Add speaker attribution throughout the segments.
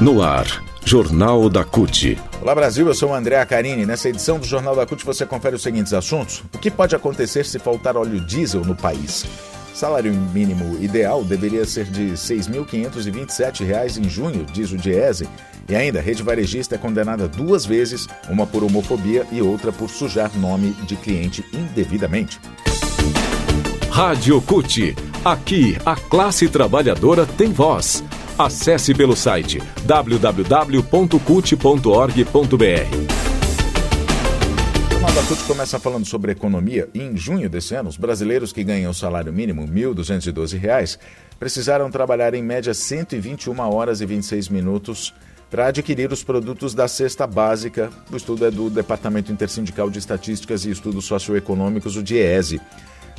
Speaker 1: No ar, Jornal da CUT.
Speaker 2: Olá Brasil, eu sou o André Acarini. Nessa edição do Jornal da CUT você confere os seguintes assuntos. O que pode acontecer se faltar óleo diesel no país? Salário mínimo ideal deveria ser de R$ 6.527 em junho, diz o Diese. E ainda, a rede varejista é condenada 2 vezes, uma por homofobia e outra por sujar nome de cliente indevidamente.
Speaker 1: Rádio CUT. Aqui, a classe trabalhadora tem voz. Acesse pelo site www.cut.org.br.
Speaker 2: O Jornal da CUT começa falando sobre economia e em junho desse ano, os brasileiros que ganham o salário mínimo, R$ 1.212, precisaram trabalhar em média 121 horas e 26 minutos para adquirir os produtos da cesta básica. O estudo é do Departamento Intersindical de Estatísticas e Estudos Socioeconômicos, o DIEESE.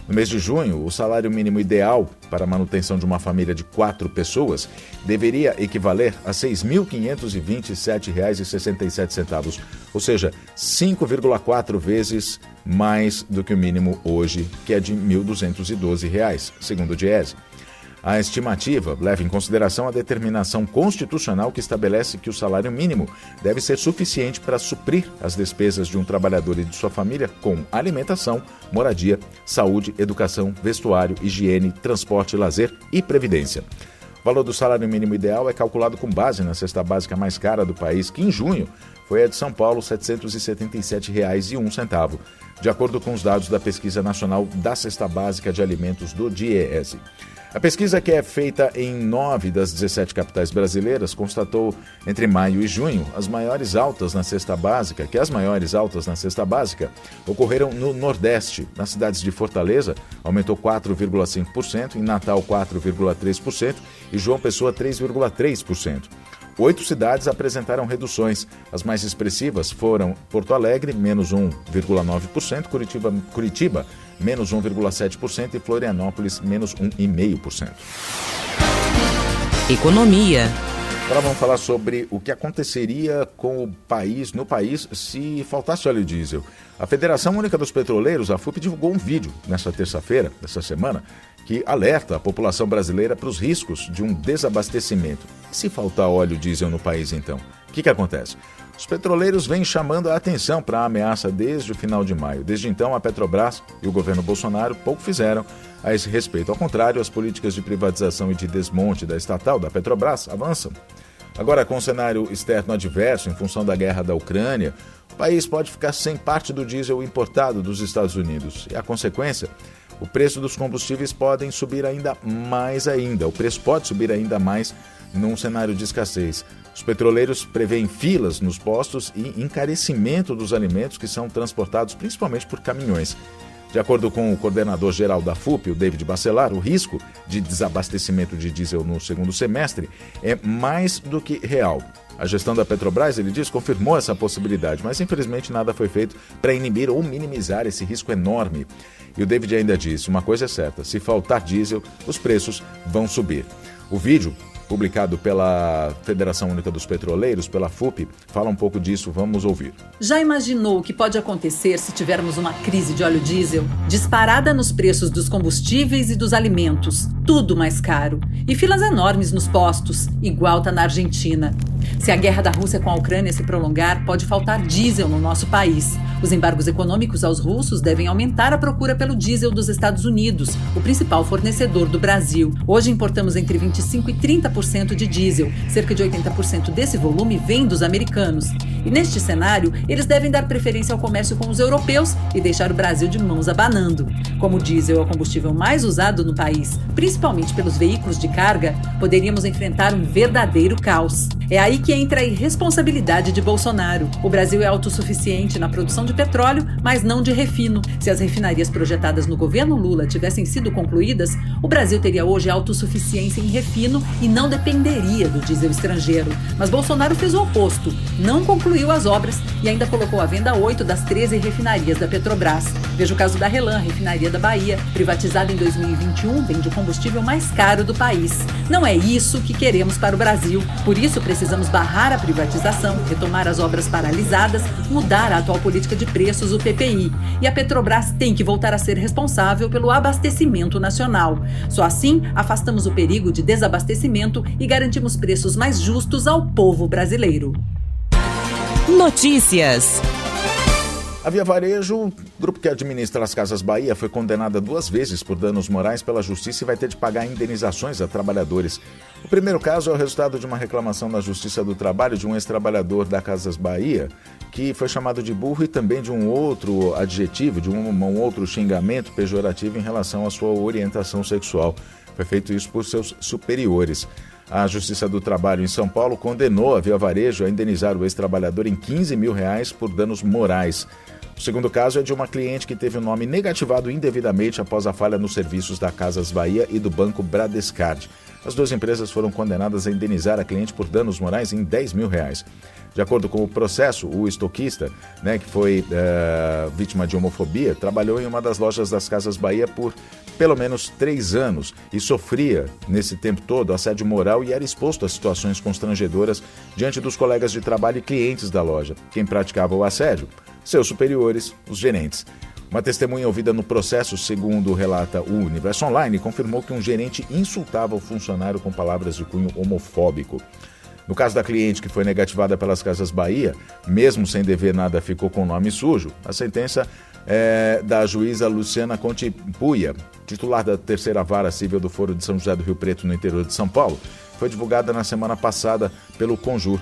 Speaker 2: No mês de junho, o salário mínimo ideal para a manutenção de uma família de 4 pessoas deveria equivaler a R$ 6.527,67, ou seja, 5,4 vezes mais do que o mínimo hoje, que é de R$ 1.212, segundo o Diese. A estimativa leva em consideração a determinação constitucional que estabelece que o salário mínimo deve ser suficiente para suprir as despesas de um trabalhador e de sua família com alimentação, moradia, saúde, educação, vestuário, higiene, transporte, lazer e previdência. O valor do salário mínimo ideal é calculado com base na cesta básica mais cara do país, que em junho foi a de São Paulo, R$ 777,01, de acordo com os dados da Pesquisa Nacional da Cesta Básica de Alimentos do DIEESE. A pesquisa, que é feita em 9 das 17 capitais brasileiras, constatou entre maio e junho as maiores altas na cesta básica, ocorreram no Nordeste. Nas cidades de Fortaleza, aumentou 4,5%, em Natal 4,3% e João Pessoa 3,3%. 8 cidades apresentaram reduções. As mais expressivas foram Porto Alegre, menos 1,9%, Curitiba, menos 1,7% e Florianópolis, menos 1,5%.
Speaker 3: Economia.
Speaker 2: Agora vamos falar sobre o que aconteceria com o país, no país, se faltasse óleo diesel. A Federação Única dos Petroleiros, a FUP, divulgou um vídeo nesta terça-feira, dessa semana, que alerta a população brasileira para os riscos de um desabastecimento. E se faltar óleo diesel no país, então? O que acontece? Os petroleiros vêm chamando a atenção para a ameaça desde o final de maio. Desde então, a Petrobras e o governo Bolsonaro pouco fizeram a esse respeito. Ao contrário, as políticas de privatização e de desmonte da estatal, da Petrobras, avançam. Agora, com o cenário externo adverso, em função da guerra da Ucrânia, o país pode ficar sem parte do diesel importado dos Estados Unidos. E a consequência? O preço dos combustíveis podem subir ainda mais O preço pode subir ainda mais num cenário de escassez. Os petroleiros prevêem filas nos postos e encarecimento dos alimentos que são transportados principalmente por caminhões. De acordo com o coordenador-geral da FUP, o David Bacelar, o risco de desabastecimento de diesel no segundo semestre é mais do que real. A gestão da Petrobras, ele diz, confirmou essa possibilidade, mas infelizmente nada foi feito para inibir ou minimizar esse risco enorme. E o David ainda disse, uma coisa é certa, se faltar diesel, os preços vão subir. O vídeo, publicado pela Federação Única dos Petroleiros, pela FUP, fala um pouco disso, vamos ouvir.
Speaker 3: Já imaginou o que pode acontecer se tivermos uma crise de óleo diesel? Disparada nos preços dos combustíveis e dos alimentos, tudo mais caro. E filas enormes nos postos, igual tá na Argentina. Se a guerra da Rússia com a Ucrânia se prolongar, pode faltar diesel no nosso país. Os embargos econômicos aos russos devem aumentar a procura pelo diesel dos Estados Unidos, o principal fornecedor do Brasil. Hoje importamos entre 25% e 30% de diesel. Cerca de 80% desse volume vem dos americanos. E neste cenário, eles devem dar preferência ao comércio com os europeus e deixar o Brasil de mãos abanando. Como o diesel é o combustível mais usado no país, principalmente pelos veículos de carga, poderíamos enfrentar um verdadeiro caos. É aí que entra a irresponsabilidade de Bolsonaro. O Brasil é autossuficiente na produção de petróleo, mas não de refino. Se as refinarias projetadas no governo Lula tivessem sido concluídas, o Brasil teria hoje autossuficiência em refino e não dependeria do diesel estrangeiro. Mas Bolsonaro fez o oposto, não concluiu as obras e ainda colocou à venda 8 das 13 refinarias da Petrobras. Veja o caso da Relan, refinaria da Bahia, privatizada em 2021, vende o combustível mais caro do país. Não é isso que queremos para o Brasil. Por isso, precisamos barrar a privatização, retomar as obras paralisadas, mudar a atual política de de Preços, o PPI, e a Petrobras tem que voltar a ser responsável pelo abastecimento nacional. Só assim, afastamos o perigo de desabastecimento e garantimos preços mais justos ao povo brasileiro.
Speaker 4: Notícias.
Speaker 2: A Via Varejo, grupo que administra as Casas Bahia, foi condenada 2 vezes por danos morais pela Justiça e vai ter de pagar indenizações a trabalhadores. O primeiro caso é o resultado de uma reclamação na Justiça do Trabalho de um ex-trabalhador da Casas Bahia, que foi chamado de burro e também de um outro adjetivo, de um outro xingamento pejorativo em relação à sua orientação sexual. Foi feito isso por seus superiores. A Justiça do Trabalho em São Paulo condenou a Via Varejo a indenizar o ex-trabalhador em R$15 mil por danos morais. O segundo caso é de uma cliente que teve o nome negativado indevidamente após a falha nos serviços da Casas Bahia e do Banco Bradescard. As 2 empresas foram condenadas a indenizar a cliente por danos morais em R$10 mil. De acordo com o processo, o estoquista, que foi vítima de homofobia, trabalhou em uma das lojas das Casas Bahia por pelo menos 3 anos e sofria, nesse tempo todo, assédio moral e era exposto a situações constrangedoras diante dos colegas de trabalho e clientes da loja. Quem praticava o assédio? Seus superiores, os gerentes. Uma testemunha ouvida no processo, segundo relata o Universo Online, confirmou que um gerente insultava o funcionário com palavras de cunho homofóbico. No caso da cliente que foi negativada pelas Casas Bahia, mesmo sem dever nada, ficou com o nome sujo, a sentença é da juíza Luciana Conte Puia, titular da 3ª Vara Civil do Foro de São José do Rio Preto, no interior de São Paulo, foi divulgada na semana passada pelo Conjur.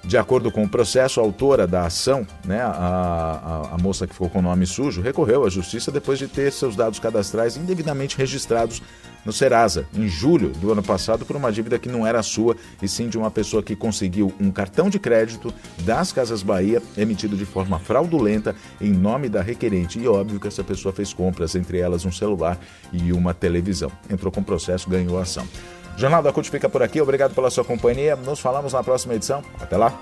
Speaker 2: De acordo com o processo, a autora da ação, a moça que ficou com o nome sujo, recorreu à justiça depois de ter seus dados cadastrais indevidamente registrados no Serasa, em julho do ano passado, por uma dívida que não era sua, e sim de uma pessoa que conseguiu um cartão de crédito das Casas Bahia, emitido de forma fraudulenta em nome da requerente. E óbvio que essa pessoa fez compras, entre elas um celular e uma televisão. Entrou com processo, ganhou a ação. O Jornal da CUT fica por aqui. Obrigado pela sua companhia. Nos falamos na próxima edição. Até lá.